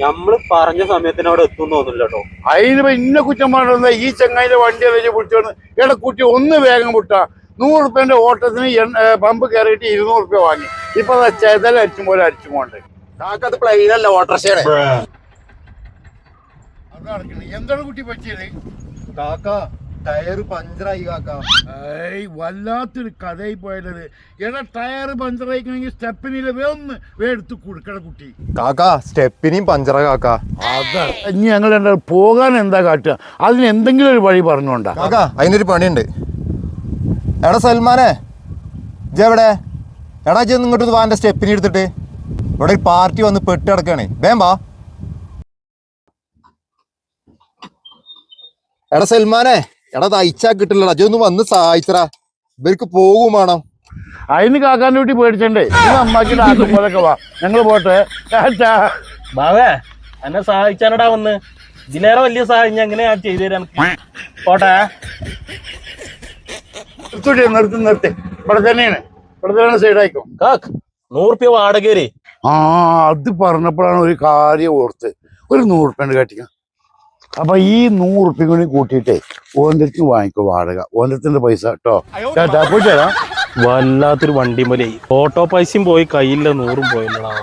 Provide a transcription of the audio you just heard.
നമ്മള് പറഞ്ഞ സമയത്തിന് അവിടെ എത്തും തോന്നില്ല കേട്ടോ. അതിന് ഇന്ന കുറ്റം പറഞ്ഞ ഈ ചങ്ങായിന്റെ വണ്ടി വെച്ച് പിടിച്ചോണ്ട് ഇടക്കുട്ടി ഒന്ന് വേഗം വിട്ടാ 100 റുപ്യന്റെ ഓട്ടത്തിന് പമ്പ് കയറിയിട്ട് 200 റുപ്യ വാങ്ങി. ഇപ്പൊ ചെതൽ അടിച്ചും പോലെ അടിച്ചും കൊണ്ട് കാക്കത് പ്ലെയിനല്ല ഓട്ടർഷയാണ്. എന്താണ് കുട്ടി പറ്റിയത്? കാക്ക ടയർ പഞ്ചറായി കാക്ക. വല്ലാത്തൊരു കഥയായി പോയത്. എടാ ടയർ പഞ്ചറായിക്കണമെങ്കിൽ സ്റ്റെപ്പിനില്ല ഒന്ന് എടുത്ത് കൊടുക്കണ കുട്ടി. കാക്ക സ്റ്റെപ്പിനെയും പഞ്ചറാ കാക്ക. അതാ ഇനി ഞങ്ങൾ രണ്ടാൾ പോകാൻ എന്താ കാട്ടുക? അതിന് എന്തെങ്കിലും ഒരു വഴി പറഞ്ഞോണ്ടാ. കാക്ക അതിനൊരു പണിയുണ്ട്. എടാ സൽമാനെ ഇജെവിടെ? എടാ ഇജ് ഇങ്ങോട്ട് വാ, എൻ്റെ സ്റ്റെപ്പിനെ എടുത്തിട്ട്. ഇവിടെ ഒരു പാർട്ടി വന്ന് പെട്ട് കിടക്കുകയാണ്, വേം വാ. എടാ സൽമാനെ, എടാ തയ്ച്ചാ കിട്ടില്ലടാ, ഇജൊന്ന് വന്ന് സഹായിച്ചടാ, ഇവർക്ക് പോകും വേണം. അതിന് കാക്കാൻ്റെ കുട്ടി പേടിച്ചണ്ടേ? അമ്മാക്കിട്ട് ആക്കും പോലൊക്കെ വാ, ഞങ്ങൾ പോട്ടെ. ബാവേ എന്നെ സഹായിച്ചാനടാ വന്ന്. ഇതിലേറെ വലിയ സഹായം എങ്ങനെ ഞാൻ ചെയ്തു തരാം. പോട്ടെ. നിർത്തി ഇവിടെ തന്നെയാണ് സൈഡായിക്കോ. 100 റുപ്യ വാടക വരെ. അത് പറഞ്ഞപ്പോഴാണ് ഒരു കാര്യം ഓർത്ത്. ഒരു 100 റുപ്യണ്ട് കാട്ടിക്കാം. അപ്പൊ ഈ 100 റുപ്യ കൂടി കൂട്ടിയിട്ടേ ഓൻ്റെ വാങ്ങിക്കോ വാടക. ഓൻ്റെ പൈസ കേട്ടോ. പോയിട്ടാ വല്ലാത്തൊരു വണ്ടി മലയായി. ഓട്ടോ പൈസയും പോയി, കയ്യില്ല 100 പോയില്ലടാ.